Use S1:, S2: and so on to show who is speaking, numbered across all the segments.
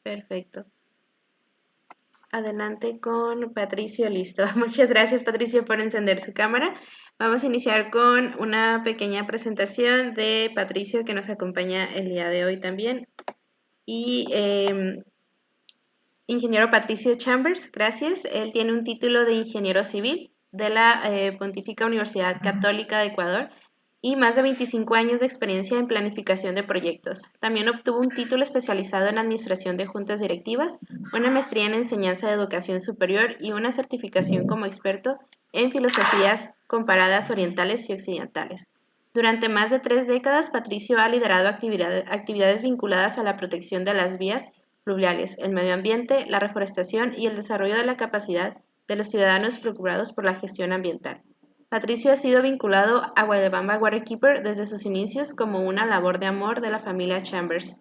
S1: Perfecto. Adelante con Patricio, listo. Muchas gracias, Patricio, por encender su cámara. Vamos a iniciar con una pequeña presentación de Patricio que nos acompaña el día de hoy también. Y ingeniero Patricio Chambers, gracias. Él tiene un título de ingeniero civil de la Pontificia Universidad Católica de Ecuador y más de 25 años de experiencia en planificación de proyectos. También obtuvo un título especializado en administración de juntas directivas, una maestría en enseñanza de educación superior y una certificación como experto en filosofías comparadas orientales y occidentales. Durante más de 3 décadas, Patricio ha liderado actividades vinculadas a la protección de las vías fluviales, el medio ambiente, la reforestación y el desarrollo de la capacidad de los ciudadanos preocupados por la gestión ambiental. Patricio ha sido vinculado a Guayabamba Waterkeeper desde sus inicios como una labor de amor de la familia Chambers.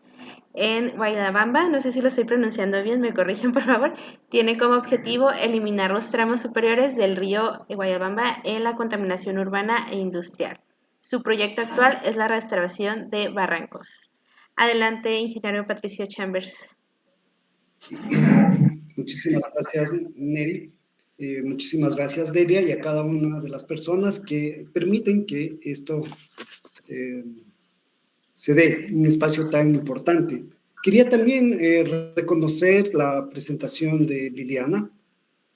S1: En Guayabamba, no sé si lo estoy pronunciando bien, me corrigen por favor, tiene como objetivo eliminar los tramos superiores del río Guayabamba en la contaminación urbana e industrial. Su proyecto actual es la restauración de barrancos. Adelante, ingeniero Patricio Chambers.
S2: Muchísimas gracias, Neri. Muchísimas gracias, Delia, y a cada una de las personas que permiten que esto se dé un espacio tan importante. Quería también reconocer la presentación de Liliana,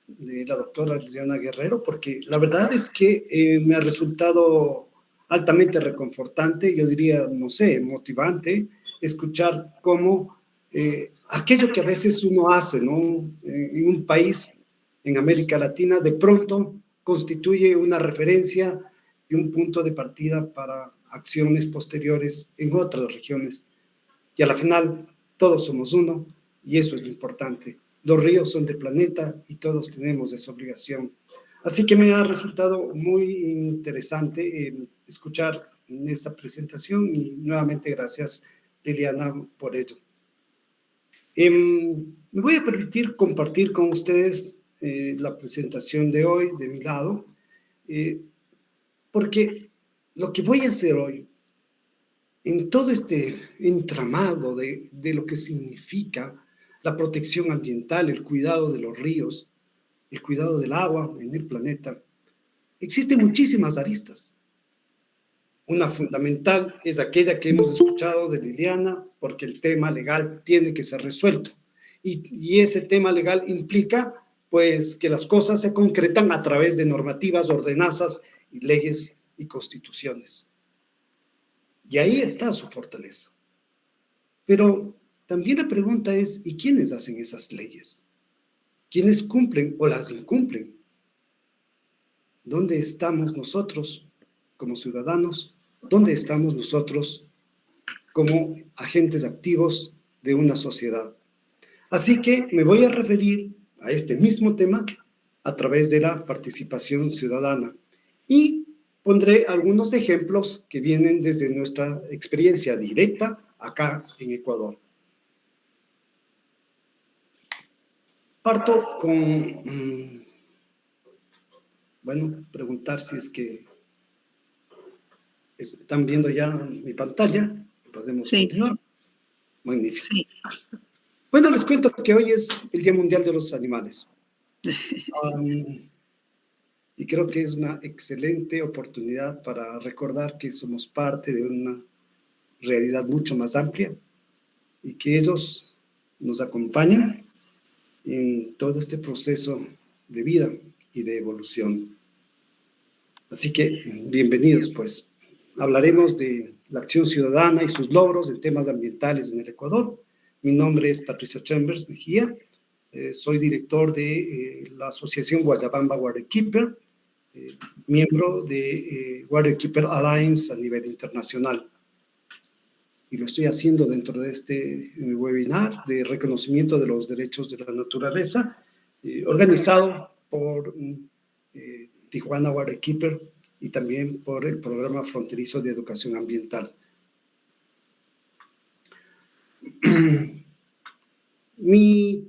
S2: de la doctora Liliana Guerrero, porque la verdad es que me ha resultado altamente reconfortante, yo diría, no sé, motivante, escuchar cómo aquello que a veces uno hace, ¿no? En un país, en América Latina, de pronto constituye una referencia y un punto de partida para acciones posteriores en otras regiones. Y a la final, todos somos uno, y eso es lo importante. Los ríos son del planeta y todos tenemos esa obligación. Así que me ha resultado muy interesante escuchar esta presentación y nuevamente gracias, Liliana, por ello. Me voy a permitir compartir con ustedes la presentación de hoy, de mi lado, porque lo que voy a hacer hoy, en todo este entramado de lo que significa la protección ambiental, el cuidado de los ríos, el cuidado del agua en el planeta, existen muchísimas aristas. Una fundamental es aquella que hemos escuchado de Liliana, porque el tema legal tiene que ser resuelto. Y ese tema legal implica, pues, que las cosas se concretan a través de normativas, ordenanzas, y leyes y constituciones. Y ahí está su fortaleza. Pero también la pregunta es, ¿y quiénes hacen esas leyes? ¿Quiénes cumplen o las incumplen? ¿Dónde estamos nosotros como ciudadanos? ¿Dónde estamos nosotros como agentes activos de una sociedad? Así que me voy a referir a este mismo tema a través de la participación ciudadana y pondré algunos ejemplos que vienen desde nuestra experiencia directa acá en Ecuador. Parto con, bueno, preguntar si es que están viendo ya mi pantalla. ¿Podemos continuar? Magnífico. Sí. Bueno, les cuento que hoy es el Día Mundial de los Animales. Y creo que es una excelente oportunidad para recordar que somos parte de una realidad mucho más amplia y que ellos nos acompañan en todo este proceso de vida y de evolución. Así que, bienvenidos, pues. Hablaremos de la acción ciudadana y sus logros en temas ambientales en el Ecuador. Mi nombre es Patricio Chambers Mejía, soy director de la Asociación Guayabamba Waterkeeper, miembro de Waterkeeper Alliance a nivel internacional. Y lo estoy haciendo dentro de este webinar de reconocimiento de los derechos de la naturaleza, organizado por Tijuana Waterkeeper y también por el Programa Fronterizo de Educación Ambiental. Mi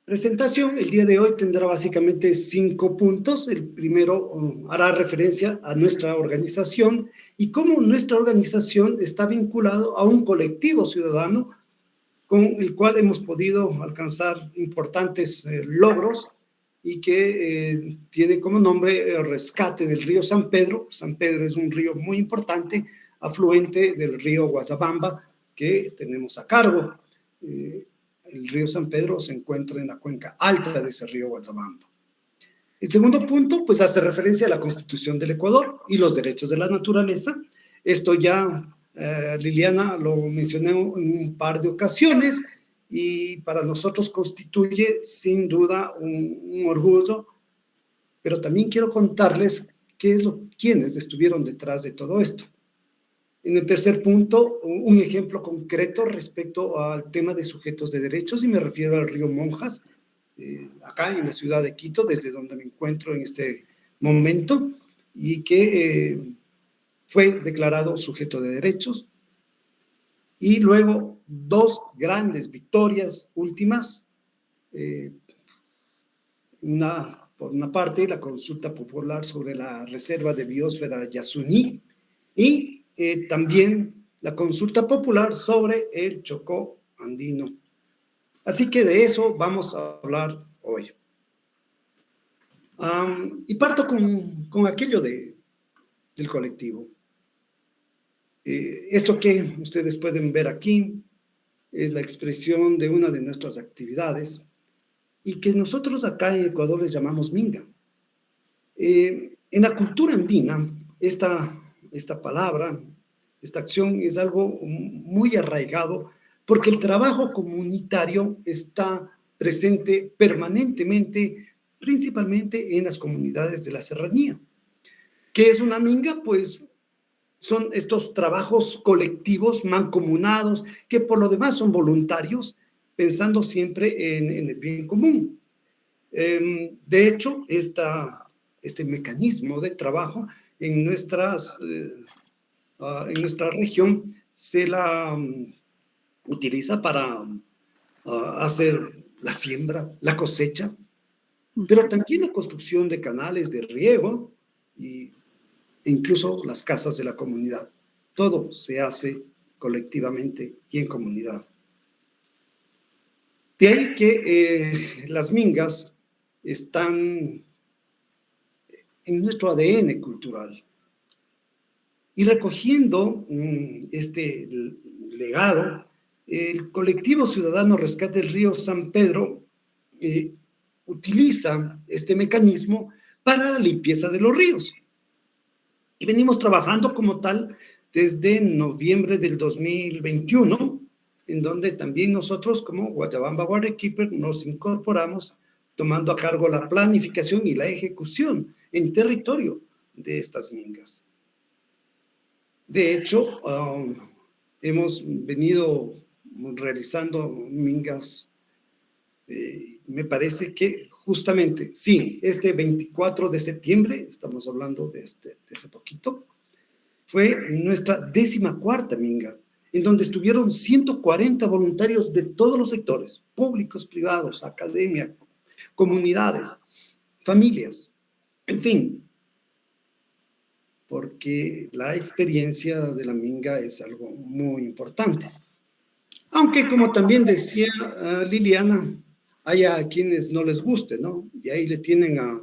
S2: presentación el día de hoy tendrá básicamente 5 puntos. El primero hará referencia a nuestra organización y cómo nuestra organización está vinculada a un colectivo ciudadano con el cual hemos podido alcanzar importantes logros y que tiene como nombre el rescate del río San Pedro. San Pedro es un río muy importante, afluente del río Guayabamba, que tenemos a cargo. El río San Pedro se encuentra en la cuenca alta de ese río Guayabamba. El segundo punto, pues, hace referencia a la Constitución del Ecuador y los derechos de la naturaleza. Esto ya Liliana lo mencionó en un par de ocasiones y para nosotros constituye sin duda un orgullo, pero también quiero contarles quiénes estuvieron detrás de todo esto. En el tercer punto, un ejemplo concreto respecto al tema de sujetos de derechos, y me refiero al río Monjas, acá en la ciudad de Quito, desde donde me encuentro en este momento, y que fue declarado sujeto de derechos. Y luego dos grandes victorias últimas, por una parte la consulta popular sobre la reserva de biosfera Yasuní y también la consulta popular sobre el Chocó andino. Así que de eso vamos a hablar hoy. Y parto con aquello del colectivo. Esto que ustedes pueden ver aquí es la expresión de una de nuestras actividades y que nosotros acá en Ecuador les llamamos minga. En la cultura andina, esta palabra, esta acción es algo muy arraigado porque el trabajo comunitario está presente permanentemente, principalmente en las comunidades de la serranía. ¿Qué es una minga? Pues son estos trabajos colectivos, mancomunados, que por lo demás son voluntarios, pensando siempre en el bien común. De hecho, este mecanismo de trabajo en nuestra región se la utiliza para hacer la siembra, la cosecha, pero también la construcción de canales de riego e incluso las casas de la comunidad. Todo se hace colectivamente y en comunidad. De ahí que las mingas están en nuestro ADN cultural. Y recogiendo este legado, el colectivo ciudadano Rescate del Río San Pedro utiliza este mecanismo para la limpieza de los ríos. Y venimos trabajando como tal desde noviembre del 2021, en donde también nosotros como Guayabamba Waterkeeper nos incorporamos tomando a cargo la planificación y la ejecución en territorio de estas mingas. De hecho, hemos venido realizando mingas, me parece que justamente, sí, este 24 de septiembre, estamos hablando de hace poquito, fue nuestra 14ª minga, en donde estuvieron 140 voluntarios de todos los sectores, públicos, privados, academia, comunidades, familias, en fin, porque la experiencia de la minga es algo muy importante. Aunque, como también decía Liliana, hay a quienes no les guste, ¿no? Y ahí le tienen a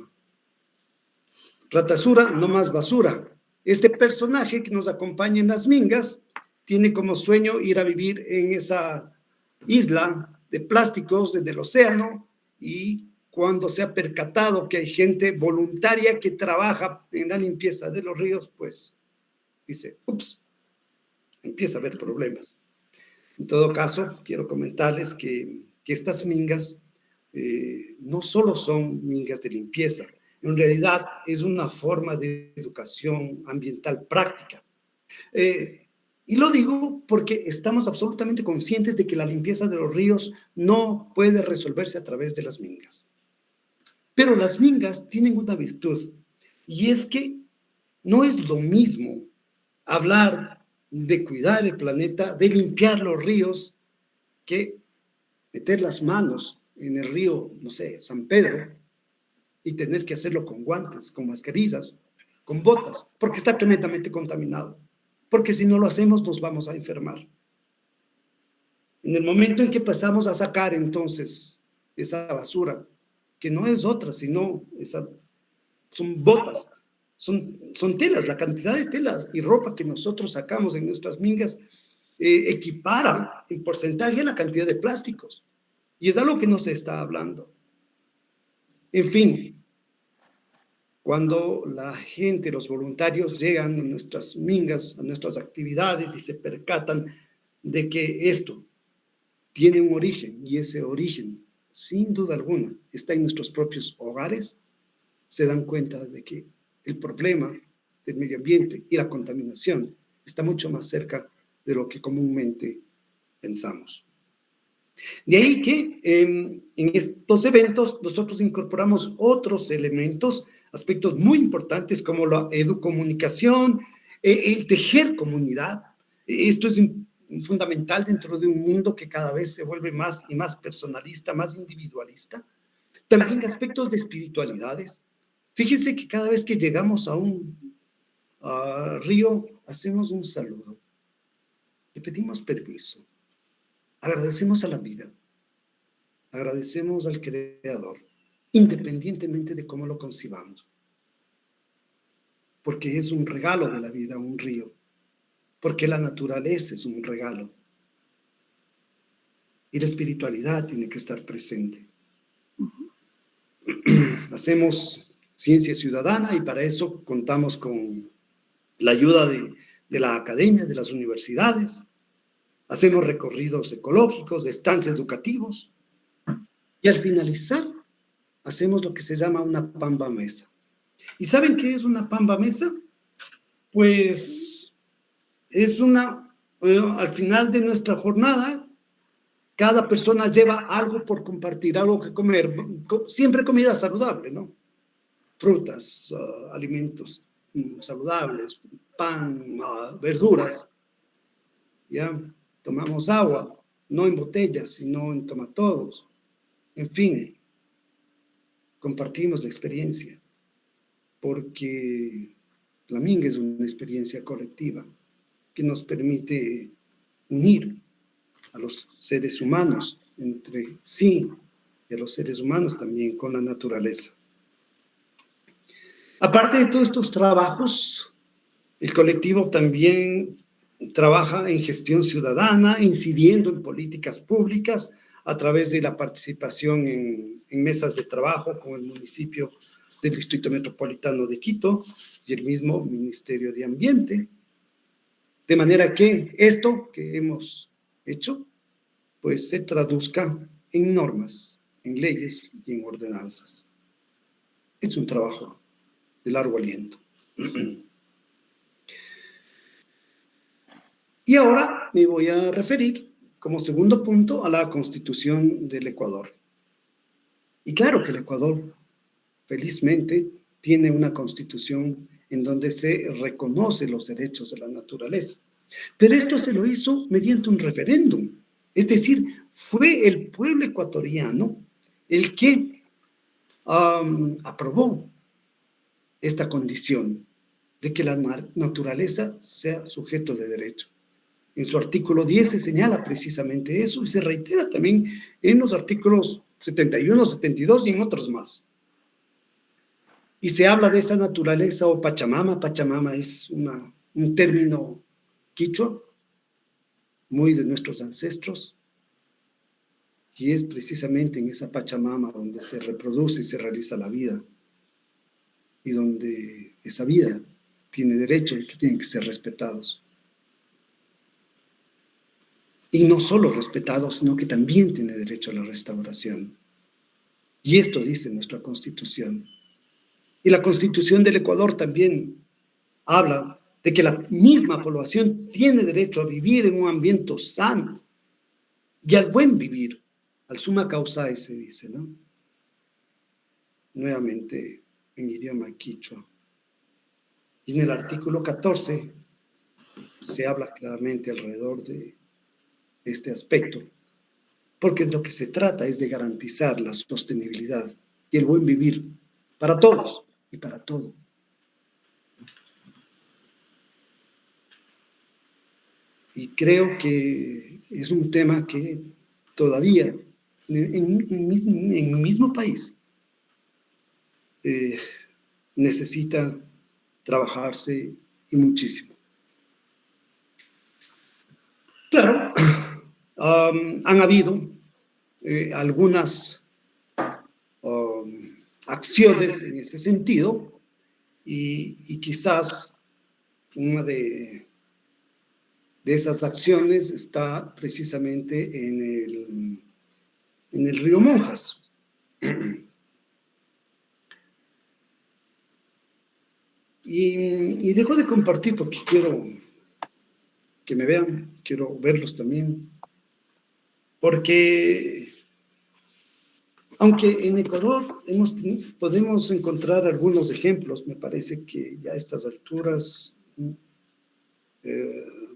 S2: Ratasura, no más basura. Este personaje que nos acompaña en las mingas tiene como sueño ir a vivir en esa isla de plásticos del océano, y cuando se ha percatado que hay gente voluntaria que trabaja en la limpieza de los ríos, pues dice, ups, empieza a haber problemas. En todo caso, quiero comentarles que estas mingas no solo son mingas de limpieza, en realidad es una forma de educación ambiental práctica. Y lo digo porque estamos absolutamente conscientes de que la limpieza de los ríos no puede resolverse a través de las mingas. Pero las mingas tienen una virtud, y es que no es lo mismo hablar de cuidar el planeta, de limpiar los ríos, que meter las manos en el río, no sé, San Pedro, y tener que hacerlo con guantes, con mascarillas, con botas, porque está tremendamente contaminado. Porque si no lo hacemos, nos vamos a enfermar. En el momento en que pasamos a sacar entonces esa basura, que no es otra, sino son botas, son telas, la cantidad de telas y ropa que nosotros sacamos en nuestras mingas equipara en porcentaje la cantidad de plásticos. Y es algo que no se está hablando. En fin, cuando la gente, los voluntarios llegan a nuestras mingas, a nuestras actividades y se percatan de que esto tiene un origen y ese origen, sin duda alguna, está en nuestros propios hogares, se dan cuenta de que el problema del medio ambiente y la contaminación está mucho más cerca de lo que comúnmente pensamos. De ahí que en estos eventos nosotros incorporamos otros elementos, aspectos muy importantes como la educomunicación, el tejer comunidad. Esto es fundamental dentro de un mundo que cada vez se vuelve más y más personalista, más individualista. También aspectos de espiritualidades. Fíjense que cada vez que llegamos a un río, hacemos un saludo. Le pedimos permiso. Agradecemos a la vida. Agradecemos al Creador, independientemente de cómo lo concibamos. Porque es un regalo de la vida, un río. Porque la naturaleza es un regalo. Y la espiritualidad tiene que estar presente. Hacemos ciencia ciudadana y para eso contamos con la ayuda de la academia, de las universidades. Hacemos recorridos ecológicos, estancias educativos. Y al finalizar, hacemos lo que se llama una pamba mesa. ¿Y saben qué es una pamba mesa? Pues es al final de nuestra jornada, cada persona lleva algo por compartir, algo que comer, siempre comida saludable, ¿no? Frutas, alimentos saludables, pan, verduras, ¿ya? Tomamos agua, no en botellas, sino en tomatodos. En fin, compartimos la experiencia, porque la minga es una experiencia colectiva que nos permite unir a los seres humanos entre sí y a los seres humanos también con la naturaleza. Aparte de todos estos trabajos, el colectivo también trabaja en gestión ciudadana, incidiendo en políticas públicas a través de la participación en mesas de trabajo con el municipio del Distrito Metropolitano de Quito y el mismo Ministerio de Ambiente. De manera que esto que hemos hecho, pues se traduzca en normas, en leyes y en ordenanzas. Es un trabajo de largo aliento. Y ahora me voy a referir como segundo punto a la Constitución del Ecuador. Y claro que el Ecuador, felizmente, tiene una constitución en donde se reconoce los derechos de la naturaleza. Pero esto se lo hizo mediante un referéndum. Es decir, fue el pueblo ecuatoriano el que aprobó esta condición de que la naturaleza sea sujeto de derecho. En su artículo 10 se señala precisamente eso y se reitera también en los artículos 71, 72 y en otros más. Y se habla de esa naturaleza o Pachamama. Pachamama es un término quichua, muy de nuestros ancestros, y es precisamente en esa Pachamama donde se reproduce y se realiza la vida, y donde esa vida tiene derechos que tienen que ser respetados. Y no solo respetados, sino que también tiene derecho a la restauración. Y esto dice nuestra Constitución. Y la Constitución del Ecuador también habla de que la misma población tiene derecho a vivir en un ambiente sano y al buen vivir, al summa causae se dice, ¿no? Nuevamente en idioma quichua. Y en el artículo 14 se habla claramente alrededor de este aspecto, porque de lo que se trata es de garantizar la sostenibilidad y el buen vivir para todos y para todo. y creo que es un tema que todavía en mi mismo país necesita trabajarse y muchísimo. Claro, han habido algunas acciones en ese sentido y quizás una de esas acciones está precisamente en el río Monjas. Y dejo de compartir porque quiero que me vean, quiero verlos también, porque aunque en Ecuador podemos encontrar algunos ejemplos, me parece que ya a estas alturas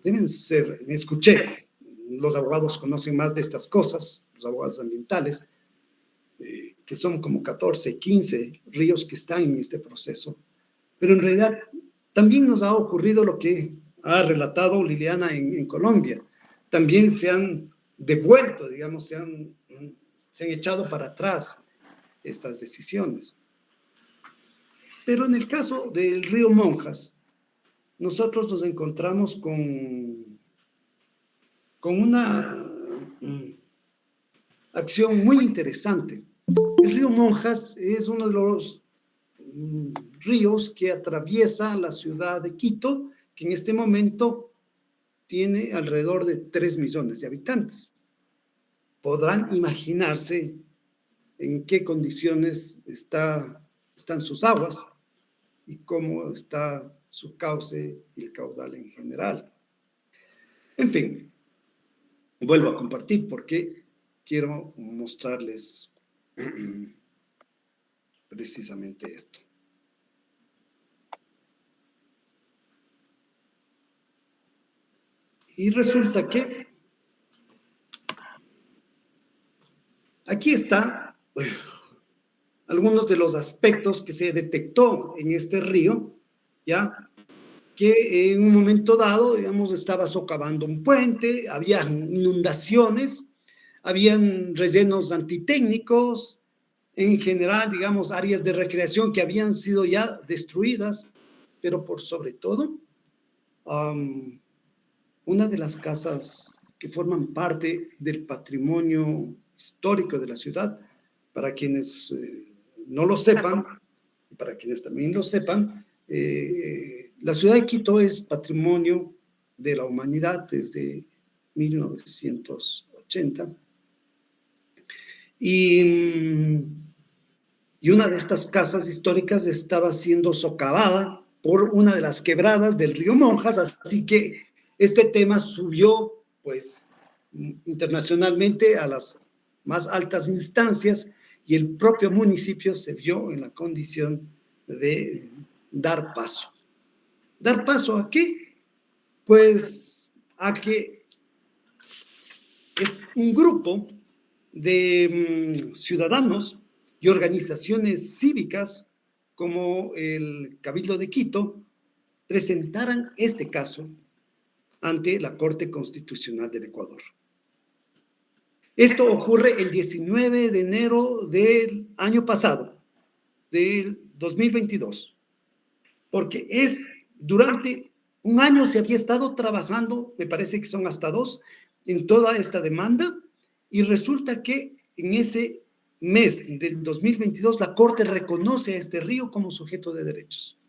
S2: deben ser, escuché, los abogados conocen más de estas cosas, los abogados ambientales, que son como 14, 15 ríos que están en este proceso, pero en realidad también nos ha ocurrido lo que ha relatado Liliana en Colombia, también se han devuelto, digamos, se han echado para atrás estas decisiones. Pero en el caso del río Monjas, nosotros nos encontramos con una acción muy interesante. El río Monjas es uno de los ríos que atraviesa la ciudad de Quito, que en este momento tiene alrededor de 3 millones de habitantes. Podrán imaginarse en qué condiciones están sus aguas y cómo está su cauce y el caudal en general. En fin, vuelvo a compartir porque quiero mostrarles precisamente esto. Y resulta que aquí está algunos de los aspectos que se detectó en este río, ¿ya? Que en un momento dado, digamos, estaba socavando un puente, había inundaciones, habían rellenos antitécnicos, en general, digamos, áreas de recreación que habían sido ya destruidas, pero por sobre todo, una de las casas que forman parte del patrimonio histórico de la ciudad, para quienes no lo sepan, y para quienes también lo sepan, la ciudad de Quito es patrimonio de la humanidad desde 1980. Y una de estas casas históricas estaba siendo socavada por una de las quebradas del río Monjas, así que este tema subió, pues, internacionalmente a las más altas instancias y el propio municipio se vio en la condición de dar paso. ¿Dar paso a qué? Pues a que un grupo de ciudadanos y organizaciones cívicas como el Cabildo de Quito presentaran este caso ante la Corte Constitucional del Ecuador. Esto ocurre el 19 de enero del año pasado, del 2022, porque durante un año se había estado trabajando, me parece que son hasta 2, en toda esta demanda, y resulta que en ese mes del 2022 la Corte reconoce a este río como sujeto de derechos.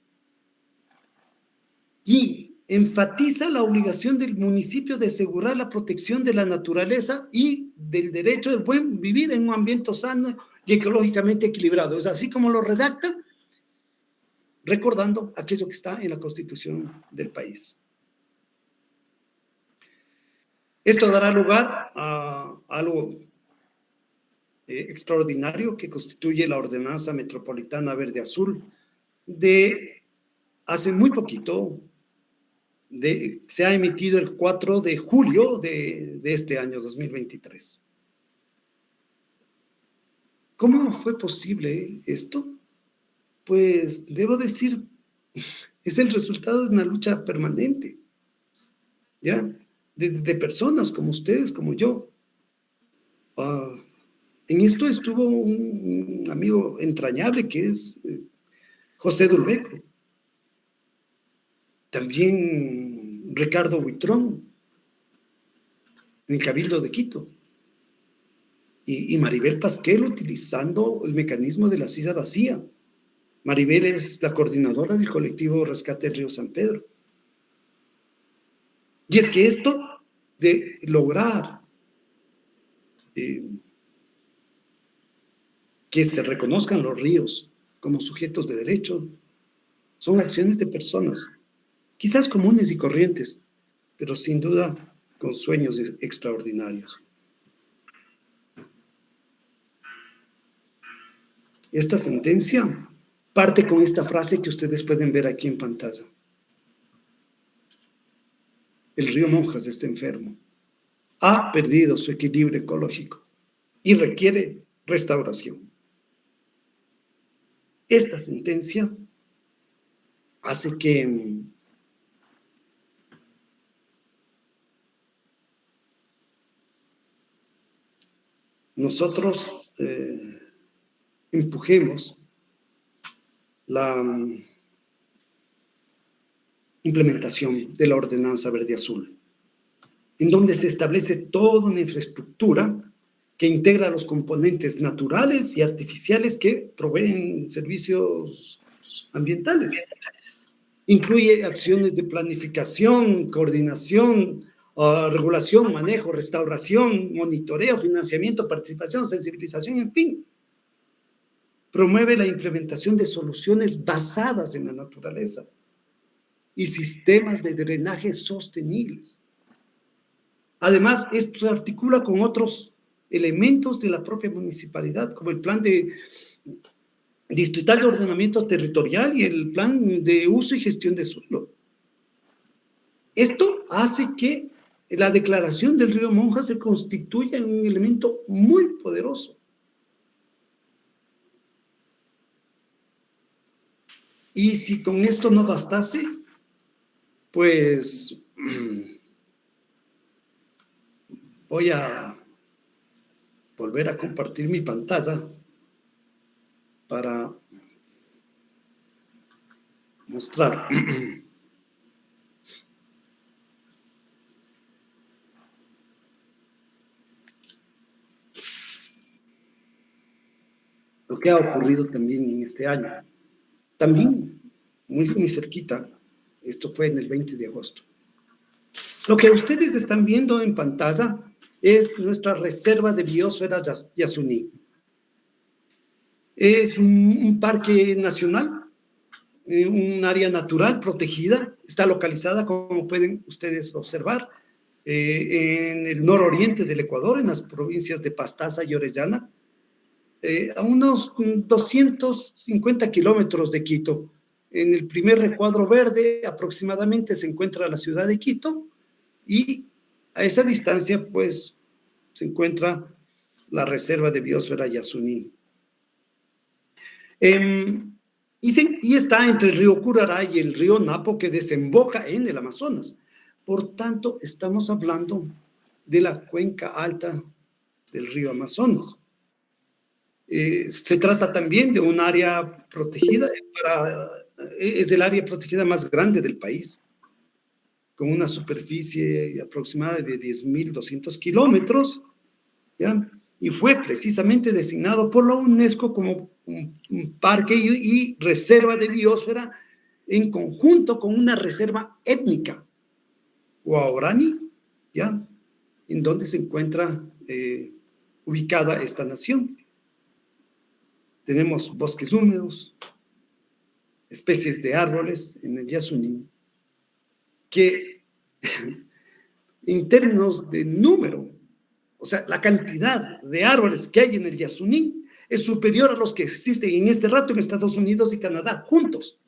S2: Y enfatiza la obligación del municipio de asegurar la protección de la naturaleza y del derecho del buen vivir en un ambiente sano y ecológicamente equilibrado. Es así como lo redacta, recordando aquello que está en la Constitución del país. Esto dará lugar a algo extraordinario que constituye la Ordenanza Metropolitana Verde-Azul de hace muy poquito, se ha emitido el 4 de julio de este año 2023. ¿Cómo fue posible esto? Pues debo decir, es el resultado de una lucha permanente, ¿ya? de personas como ustedes, como yo. En esto estuvo un amigo entrañable que es José Dulbeco, también Ricardo Huitrón, en el Cabildo de Quito, y Maribel Pasquel utilizando el mecanismo de la silla vacía. Maribel es la coordinadora del colectivo Rescate Río San Pedro. Y es que esto de lograr que se reconozcan los ríos como sujetos de derecho son acciones de personas, quizás comunes y corrientes, pero sin duda con sueños extraordinarios. Esta sentencia parte con esta frase que ustedes pueden ver aquí en pantalla. El río Monjas está enfermo, ha perdido su equilibrio ecológico y requiere restauración. Esta sentencia hace que nosotros empujemos la implementación de la Ordenanza Verde Azul, en donde se establece toda una infraestructura que integra los componentes naturales y artificiales que proveen servicios ambientales. Incluye acciones de planificación, coordinación, regulación, manejo, restauración, monitoreo, financiamiento, participación, sensibilización, en fin. Promueve la implementación de soluciones basadas en la naturaleza y sistemas de drenaje sostenibles. Además, esto se articula con otros elementos de la propia municipalidad, como el plan distrital de ordenamiento territorial y el plan de uso y gestión de suelo. Esto hace que la declaración del río Monjas se constituya en un elemento muy poderoso. Y si con esto no bastase, pues voy a volver a compartir mi pantalla para mostrar lo que ha ocurrido también en este año. También, muy cerquita, esto fue en el 20 de agosto. Lo que ustedes están viendo en pantalla es nuestra reserva de biosfera Yasuní. Es un parque nacional, un área natural protegida, está localizada, como pueden ustedes observar, en el nororiente del Ecuador, en las provincias de Pastaza y Orellana, a unos 250 kilómetros de Quito. En el primer recuadro verde aproximadamente se encuentra la ciudad de Quito y a esa distancia pues se encuentra la reserva de biosfera Yasuní. Y está entre el río Curará y el río Napo, que desemboca en el Amazonas. Por tanto, estamos hablando de la cuenca alta del río Amazonas. Se trata también de un área protegida, es el área protegida más grande del país, con una superficie aproximada de 10.200 kilómetros, ¿ya? Y fue precisamente designado por la UNESCO como un parque y reserva de biosfera en conjunto con una reserva étnica, Huaorani, ¿ya? En donde se encuentra ubicada esta nación. Tenemos bosques húmedos, especies de árboles en el Yasuní, que en términos de número, o sea, la cantidad de árboles que hay en el Yasuní es superior a los que existen en este rato en Estados Unidos y Canadá, juntos.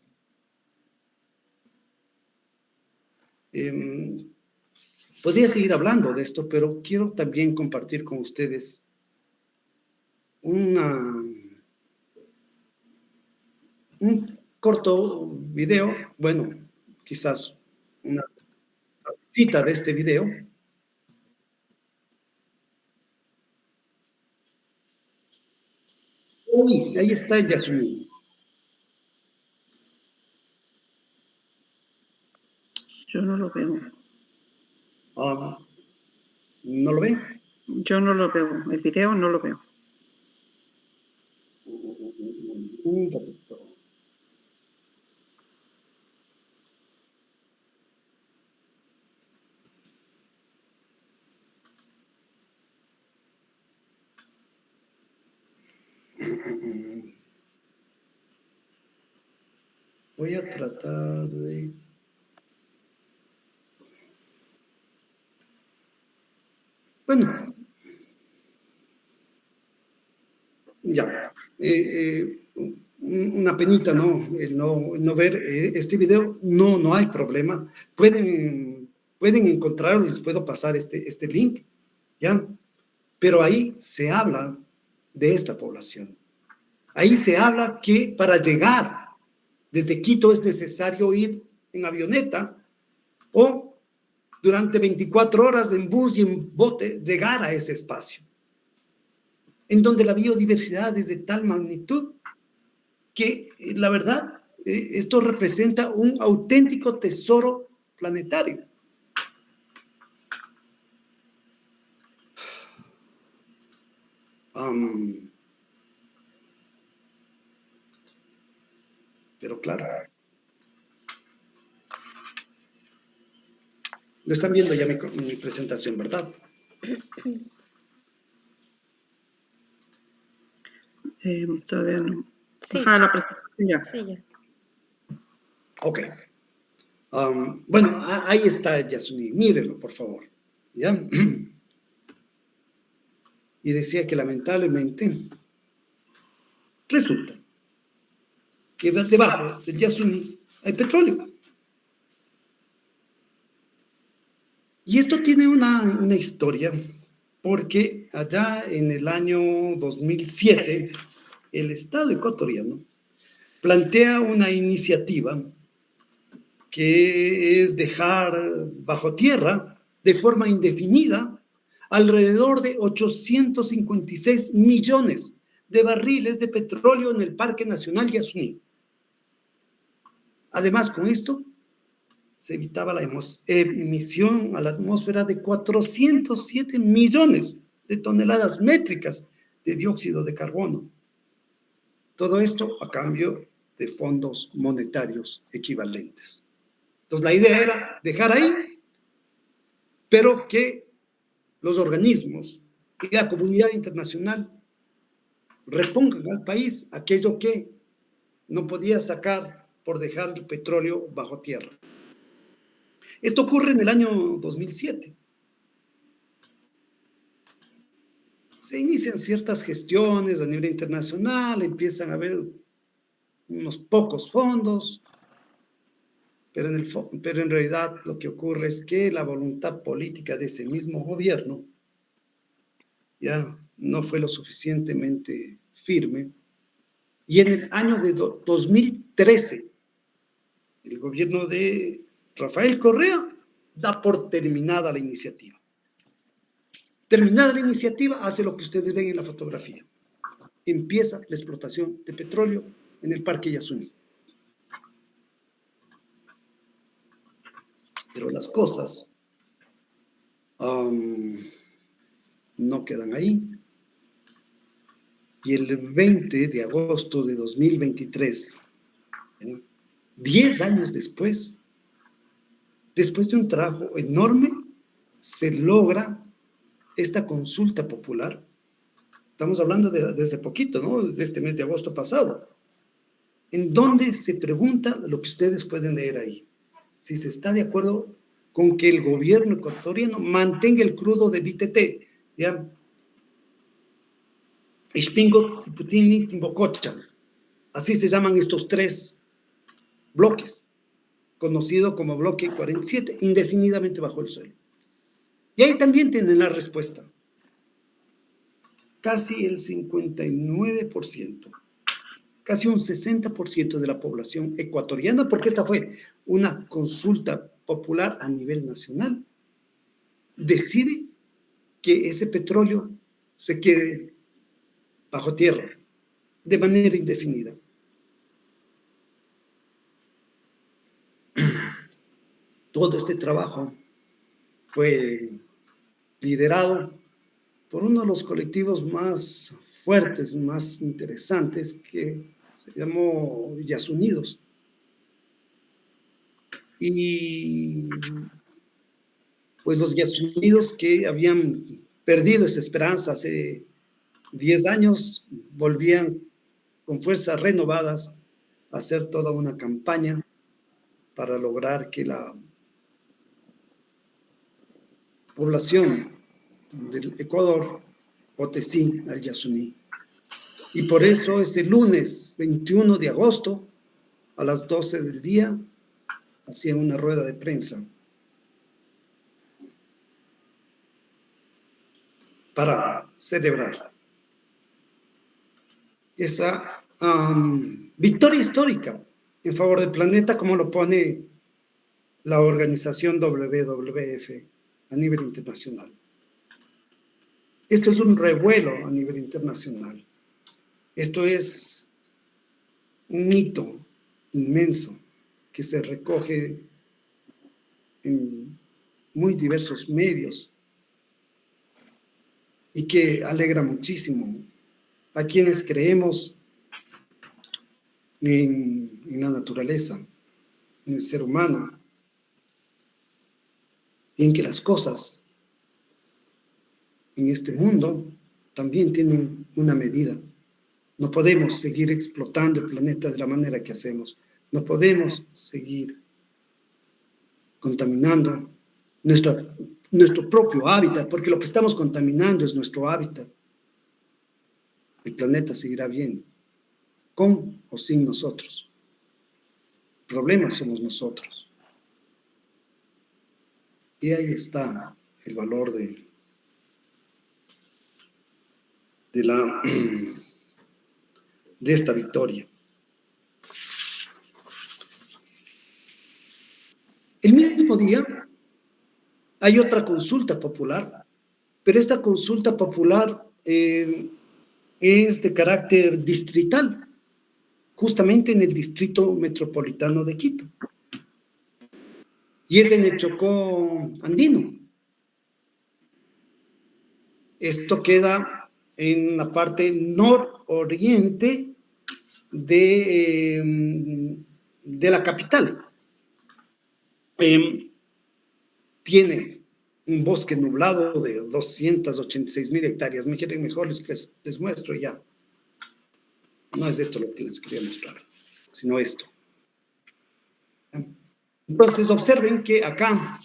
S2: Podría seguir hablando de esto, pero quiero también compartir con ustedes un corto video, bueno, quizás una cita de este video, Ahí está el Yasuní.
S3: Yo no lo veo.
S2: ¿No lo ven?
S3: Yo no lo veo. El video no lo veo.
S2: Un ratito. Voy a tratar de... Bueno, ya. Una penita, ¿no? El no ver este video. No hay problema. Pueden encontrarlo, les puedo pasar este link, ¿ya? Pero ahí se habla de esta población. Ahí se habla que para llegar desde Quito es necesario ir en avioneta o durante 24 horas en bus y en bote llegar a ese espacio, en donde la biodiversidad es de tal magnitud que la verdad esto representa un auténtico tesoro planetario. Pero claro, lo están viendo ya mi presentación, ¿verdad?
S3: Todavía no.
S1: Sí.
S3: Ajá, la presentación ya.
S1: Sí, ya.
S2: Ok. Bueno, ahí está Yasuní, mírenlo, por favor. ¿Ya? Y decía que lamentablemente resulta que debajo del Yasuní hay petróleo. Y esto tiene una historia, porque allá en el año 2007, el Estado ecuatoriano plantea una iniciativa que es dejar bajo tierra de forma indefinida alrededor de 856 millones de barriles de petróleo en el Parque Nacional Yasuní. Además, con esto se evitaba la emisión a la atmósfera de 407 millones de toneladas métricas de dióxido de carbono. Todo esto a cambio de fondos monetarios equivalentes. Entonces, la idea era dejar ahí, pero que los organismos y la comunidad internacional repongan al país aquello que no podía sacar por dejar el petróleo bajo tierra. Esto ocurre en el año 2007. Se inician ciertas gestiones a nivel internacional, empiezan a haber unos pocos fondos, pero en realidad lo que ocurre es que la voluntad política de ese mismo gobierno ya no fue lo suficientemente firme. Y en el año de 2013, el gobierno de Rafael Correa da por terminada la iniciativa. Terminada la iniciativa, hace lo que ustedes ven en la fotografía. Empieza la explotación de petróleo en el Parque Yasuní. Pero las cosas no quedan ahí. Y el 20 de agosto de 2023, 10 años después de un trabajo enorme, se logra esta consulta popular. Estamos hablando desde poquito, ¿no? Desde este mes de agosto pasado, en donde se pregunta lo que ustedes pueden leer ahí, si se está de acuerdo con que el gobierno ecuatoriano mantenga el crudo del ITT, ¿ya? Ispingo, Tiputini, Timbococha. Así se llaman estos tres bloques, conocido como bloque 47, indefinidamente bajo el suelo. Y ahí también tienen la respuesta. Casi el 59%, casi un 60% de la población ecuatoriana, porque esta fue una consulta popular a nivel nacional, decide que ese petróleo se quede bajo tierra, de manera indefinida. Todo este trabajo fue liderado por uno de los colectivos más fuertes, más interesantes, que se llamó Yasunidos. Y pues los Yasunidos, que habían perdido esa esperanza hace 10 años, volvían con fuerzas renovadas a hacer toda una campaña para lograr que la población del Ecuador vote sí al Yasuní. Y por eso ese lunes 21 de agosto, a las 12 del día, hacían una rueda de prensa para celebrar esa victoria histórica en favor del planeta, como lo pone la organización WWF a nivel internacional. Esto es un revuelo a nivel internacional. Esto es un hito inmenso que se recoge en muy diversos medios y que alegra muchísimo a quienes creemos en la naturaleza, en el ser humano, y en que las cosas en este mundo también tienen una medida. No podemos seguir explotando el planeta de la manera que hacemos. No podemos seguir contaminando nuestro propio hábitat, porque lo que estamos contaminando es nuestro hábitat. El planeta seguirá bien, con o sin nosotros. El problema somos nosotros. Y ahí está el valor de esta victoria. El mismo día hay otra consulta popular, pero esta consulta popular es de carácter distrital, justamente en el distrito metropolitano de Quito. Y es en el Chocó andino. Esto queda en la parte nororiente de la capital. Tiene un bosque nublado de 286,000 hectáreas. Mejor les muestro ya. No es esto lo que les quería mostrar, sino esto. Entonces observen que acá,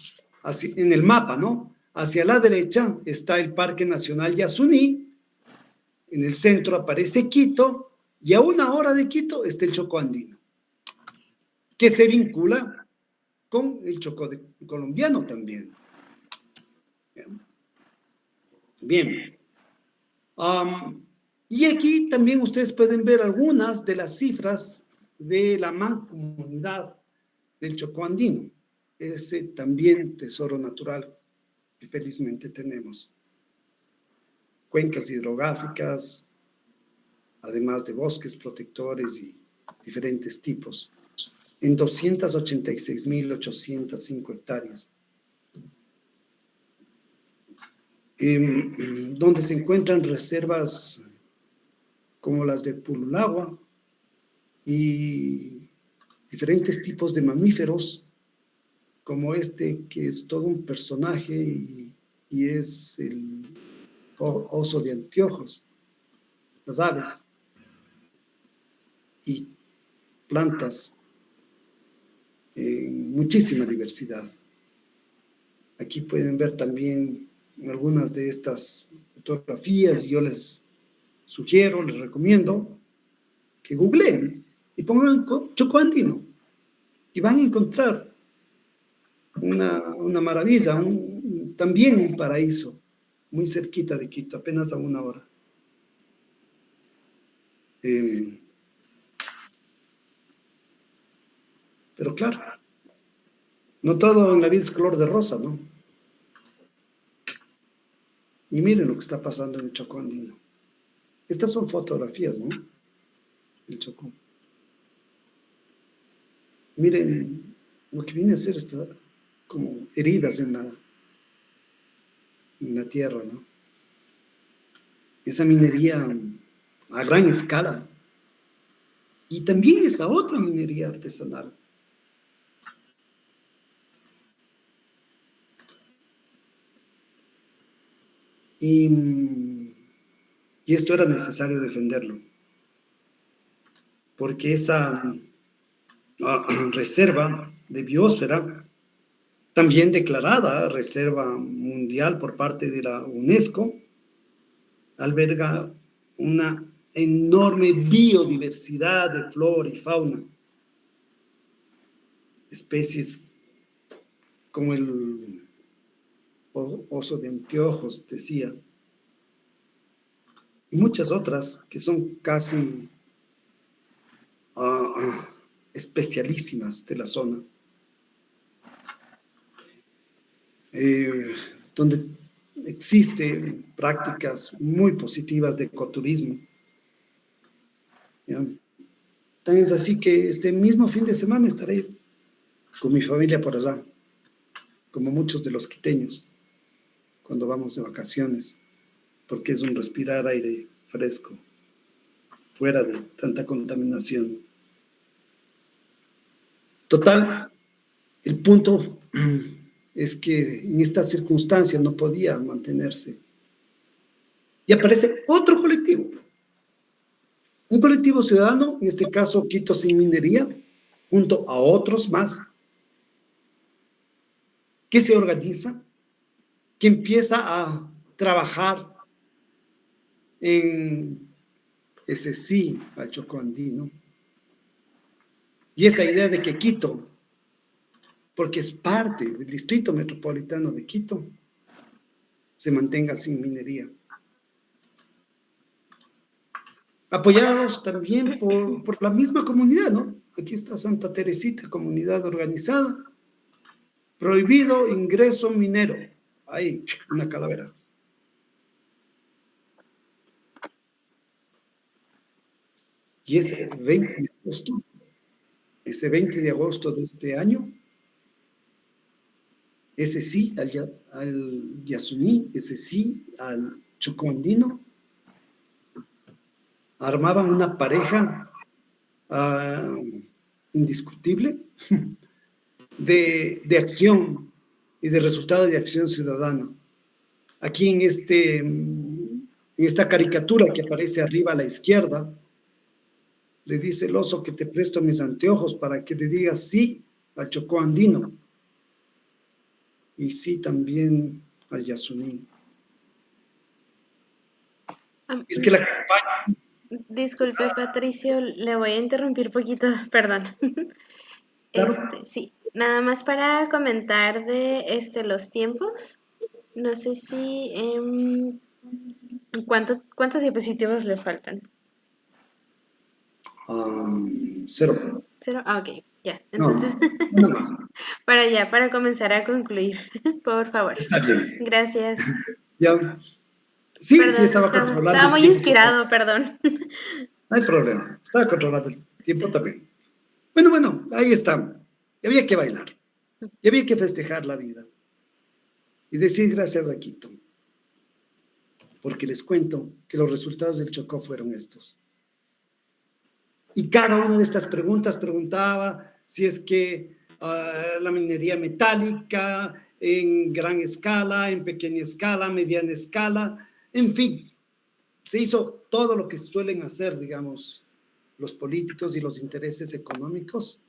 S2: en el mapa, ¿no? Hacia la derecha está el Parque Nacional Yasuní, en el centro aparece Quito, y a 1 hora de Quito está el Chocó andino, que se vincula con el Chocó colombiano también. Bien. Y aquí también ustedes pueden ver algunas de las cifras de la mancomunidad del Chocó andino, ese también tesoro natural que felizmente tenemos. Cuencas hidrográficas, además de bosques protectores y diferentes tipos, en 286,805 hectáreas, donde se encuentran reservas como las de Pululagua y diferentes tipos de mamíferos, como este, que es todo un personaje y es el oso de anteojos, las aves y plantas en muchísima diversidad. Aquí pueden ver también algunas de estas fotografías y yo les sugiero, les recomiendo que googleen y pongan Chocó andino y van a encontrar una maravilla, también un paraíso muy cerquita de Quito, apenas a 1 hora. Pero claro, no todo en la vida es color de rosa, ¿no? Y miren lo que está pasando en el Chocó andino. Estas son fotografías, ¿no? el Chocó. Miren lo que viene a ser como heridas en la tierra, ¿no? Esa minería a gran escala. Y también esa otra minería artesanal. Y esto era necesario defenderlo, porque esa reserva de biosfera, también declarada reserva mundial por parte de la UNESCO, alberga una enorme biodiversidad de flora y fauna, especies como el oso de anteojos, decía, y muchas otras que son casi especialísimas de la zona, donde existen prácticas muy positivas de ecoturismo. ¿Ya? Tan es así que este mismo fin de semana estaré con mi familia por allá, como muchos de los quiteños, cuando vamos de vacaciones, porque es un respirar aire fresco, fuera de tanta contaminación. Total, el punto es que en estas circunstancias no podía mantenerse. Y aparece otro colectivo, un colectivo ciudadano, en este caso Quito Sin Minería, junto a otros más, que se organiza, que empieza a trabajar en ese sí al Chocó andino. Y esa idea de que Quito, porque es parte del distrito metropolitano de Quito, se mantenga sin minería. Apoyados también por la misma comunidad, ¿no? Aquí está Santa Teresita, comunidad organizada, prohibido ingreso minero. Ahí, una calavera. Y ese 20 de agosto de este año, ese sí al Yasuní, ese sí al Chocó andino, armaban una pareja indiscutible de acción y de resultado de acción ciudadana. Aquí en esta caricatura que aparece arriba a la izquierda, le dice el oso que te presto mis anteojos para que le digas sí al Chocó andino y sí también al Yasuní. Es que la campaña...
S1: Disculpe, Patricio, le voy a interrumpir poquito, perdón.
S2: Claro.
S1: Sí, nada más para comentar de los tiempos. No sé si ¿cuántas diapositivas le faltan?
S2: 0.
S1: ¿Cero? Ah, ok, ya.
S2: No,
S1: Entonces,
S2: una más.
S1: para comenzar a concluir, por favor.
S2: Está bien.
S1: Gracias.
S2: Ya. Sí, sí,
S1: Perdón,
S2: estaba controlando
S1: estaba
S2: el
S1: muy
S2: tiempo.
S1: inspirado, perdón.
S2: No hay problema, estaba controlando el tiempo también. Bueno, ahí está. Y había que bailar. Y había que festejar la vida. Y decir gracias a Quito. Porque les cuento que los resultados del Chocó fueron estos. Y cada una de estas preguntas preguntaba si es que la minería metálica en gran escala, en pequeña escala, mediana escala, en fin, se hizo todo lo que suelen hacer, digamos, los políticos y los intereses económicos,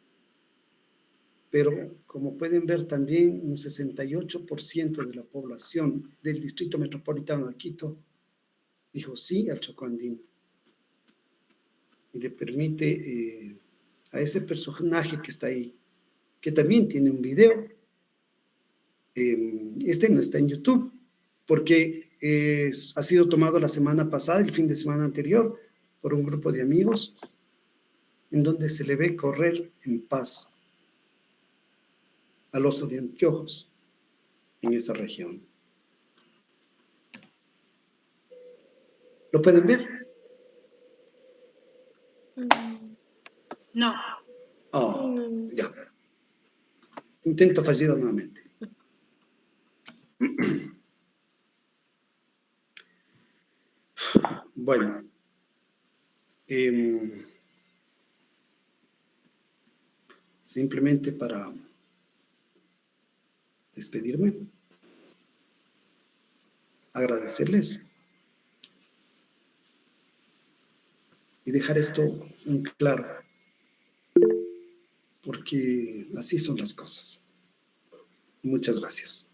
S2: pero como pueden ver también un 68% de la población del distrito metropolitano de Quito dijo sí al Chocó andino. Y le permite a ese personaje que está ahí, que también tiene un video, este no está en YouTube, porque ha sido tomado la semana pasada, el fin de semana anterior, por un grupo de amigos, en donde se le ve correr en paz al oso de anteojos en esa región. ¿Lo pueden ver?
S4: No.
S2: Oh, ya. Intento fallido nuevamente. Bueno, simplemente para despedirme, agradecerles y dejar esto en claro, porque así son las cosas. Muchas gracias.